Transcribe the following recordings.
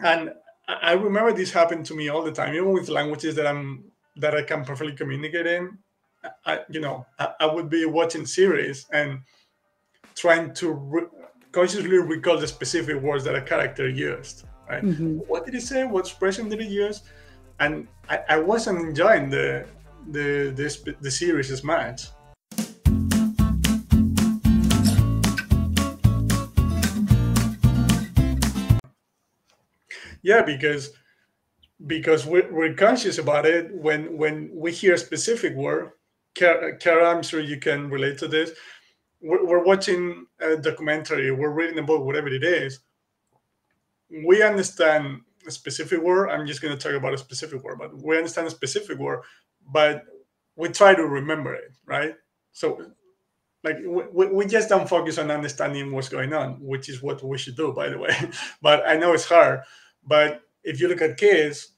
And I remember this happened to me all the time, even with languages that I can perfectly communicate in. I would be watching series and trying to consciously recall the specific words that a character used. Right? Hmm. What did he say? What expression did he use? And I wasn't enjoying the series as much. Yeah, because we're conscious about it when we hear a specific word. Kara, I'm sure you can relate to this. We're watching a documentary, we're reading a book, whatever it is. We understand a specific word. I'm just going to talk about a specific word, but we understand a specific word, but we try to remember it, right? So, like, we just don't focus on understanding what's going on, which is what we should do, by the way. But I know it's hard. But if you look at kids,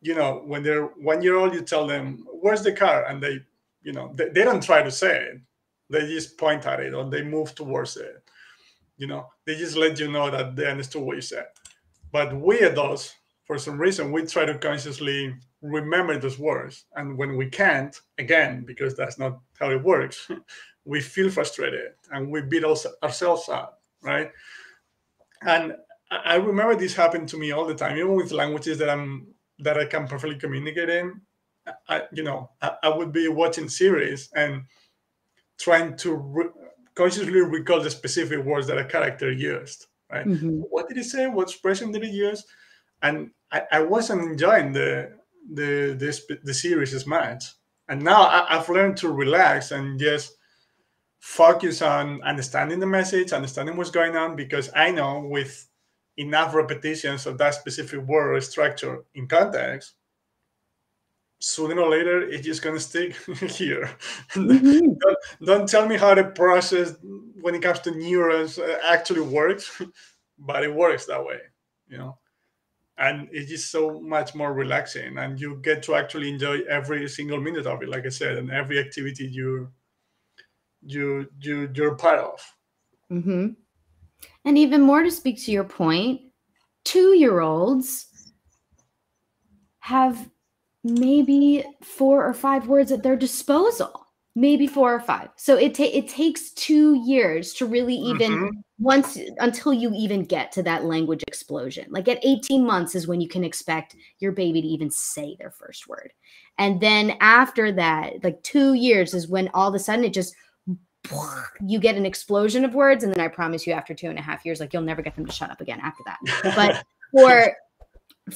when they're 1 year old, you tell them, "Where's the car?" And they don't try to say it. They just point at it or they move towards it. They just let you know that they understood what you said. But we adults, for some reason, we try to consciously remember those words. And when we can't, again, because that's not how it works, we feel frustrated and we beat ourselves up, right? And I remember this happened to me all the time, even with languages that I can perfectly communicate in. I would be watching series and trying to consciously recall the specific words that a character used. Right? Hmm. What did he say? What expression did he use? And I wasn't enjoying the series as much. And now I've learned to relax and just focus on understanding the message, understanding what's going on, because I know with enough repetitions of that specific word or structure in context, sooner or later it's just going to stick here. Hmm. Don't tell me how the process when it comes to neurons actually works, but it works that way, you know. And it's just so much more relaxing, and you get to actually enjoy every single minute of it, like I said, and every activity you're part of. Hmm. And even more to speak to your point, 2-year-olds have maybe 4 or 5 words at their disposal, maybe 4 or 5. So it takes 2 years to really even Hmm. once until you even get to that language explosion. Like at 18 months is when you can expect your baby to even say their first word. And then after that, like 2 years is when all of a sudden it just you get an explosion of words. And then I promise you after 2.5 years, like you'll never get them to shut up again after that. But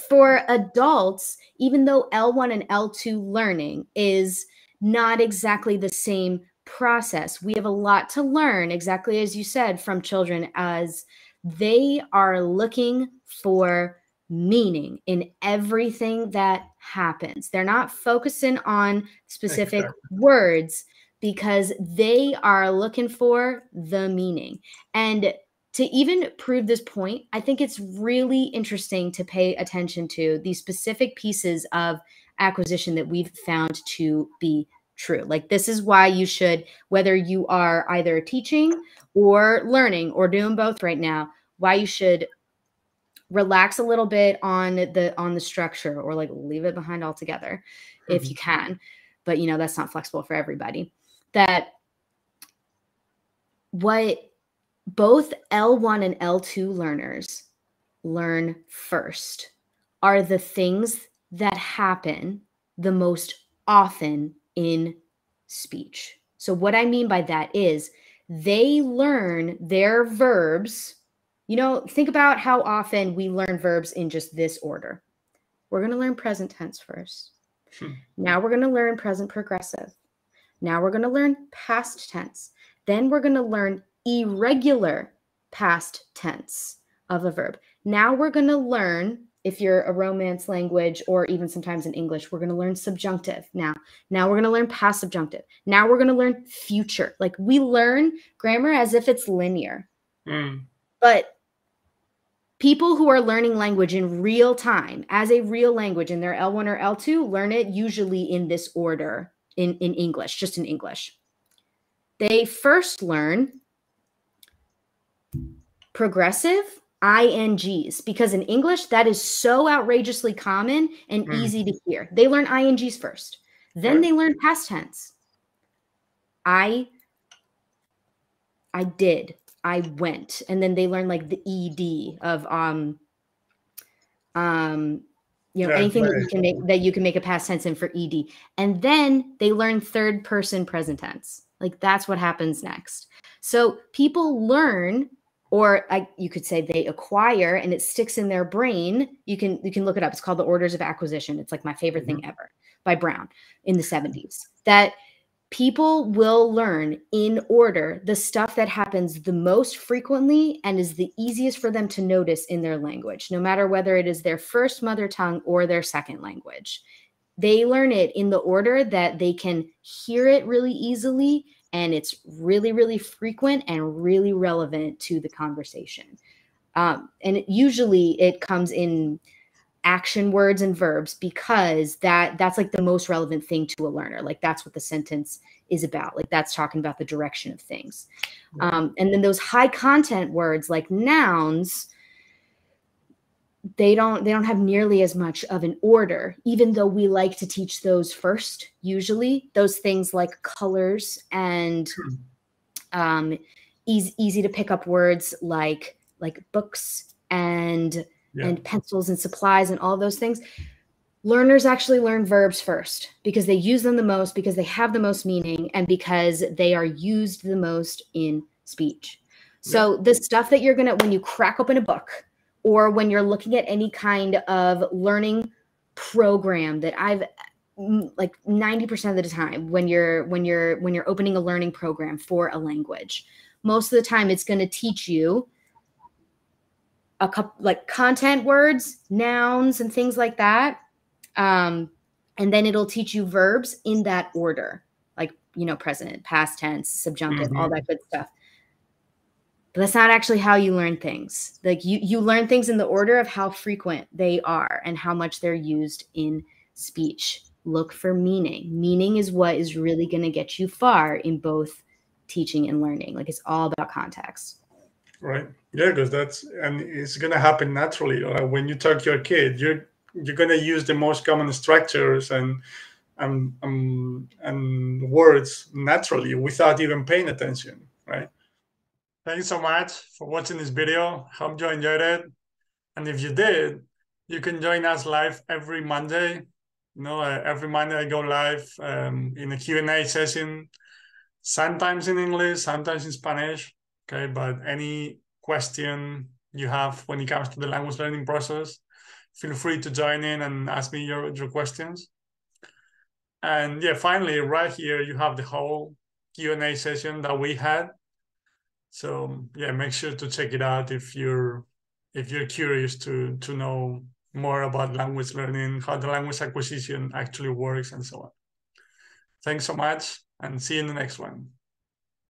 for adults, even though L1 and L2 learning is not exactly the same process, we have a lot to learn, exactly as you said, from children, as they are looking for meaning in everything that happens. They're not focusing on specific Exactly. words because they are looking for the meaning. And to even prove this point, I think it's really interesting to pay attention to these specific pieces of acquisition that we've found to be true. Like, this is why you should, whether you are either teaching or learning or doing both right now, why you should relax a little bit on the structure, or like leave it behind altogether if you can. But that's not flexible for everybody. That what both L1 and L2 learners learn first are the things that happen the most often in speech. So what I mean by that is they learn their verbs. Think about how often we learn verbs in just this order. We're going to learn present tense first. Now we're going to learn present progressive. Now we're going to learn past tense. Then we're going to learn irregular past tense of a verb. Now we're going to learn, if you're a Romance language or even sometimes in English, we're going to learn subjunctive. Now we're going to learn past subjunctive. Now we're going to learn future. Like, we learn grammar as if it's linear. But people who are learning language in real time as a real language in their L1 or L2 learn it usually in this order in English, just in English. They first learn progressive, INGs, because in English, that is so outrageously common and easy to hear. They learn INGs first. Then they learn past tense. I did. I went. And then they learn like the ED of anything that you can make a past tense in for ED. And then they learn third person present tense. Like that's what happens next. So people learn, or you could say they acquire, and it sticks in their brain. You can look it up. It's called The Orders of Acquisition. It's like my favorite thing ever, by Brown in the 70s. That people will learn in order the stuff that happens the most frequently and is the easiest for them to notice in their language, no matter whether it is their first mother tongue or their second language. They learn it in the order that they can hear it really easily, and it's really, really frequent and really relevant to the conversation. And usually it comes in action words and verbs, because that's like the most relevant thing to a learner. Like that's what the sentence is about. Like that's talking about the direction of things. And then those high content words like nouns, they don't have nearly as much of an order, even though we like to teach those first. Usually those things like colors and easy to pick up words like books and pencils and supplies and all those things. Learners actually learn verbs first, because they use them the most, because they have the most meaning, and because they are used the most in speech. So the stuff that you're when you crack open a book, or when you're looking at any kind of learning program, that I've like 90% of the time, when you're opening a learning program for a language, most of the time it's going to teach you a couple like content words, nouns, and things like that. And then it'll teach you verbs in that order, like, present, past tense, subjunctive, all that good stuff. But that's not actually how you learn things. Like you learn things in the order of how frequent they are and how much they're used in speech. Look for meaning. Meaning is what is really going to get you far in both teaching and learning. Like it's all about context. Right. Yeah, because it's going to happen naturally. When you talk to your kid, you're going to use the most common structures and words naturally without even paying attention, right? Thanks so much for watching this video. Hope you enjoyed it. And if you did, you can join us live every Monday. Every Monday I go live in a Q&A session, sometimes in English, sometimes in Spanish. Okay, but any question you have when it comes to the language learning process, feel free to join in and ask me your questions. And finally, right here, you have the whole Q&A session that we had. So make sure to check it out if you're curious to know more about language learning, how the language acquisition actually works, and so on. Thanks so much, and see you in the next one.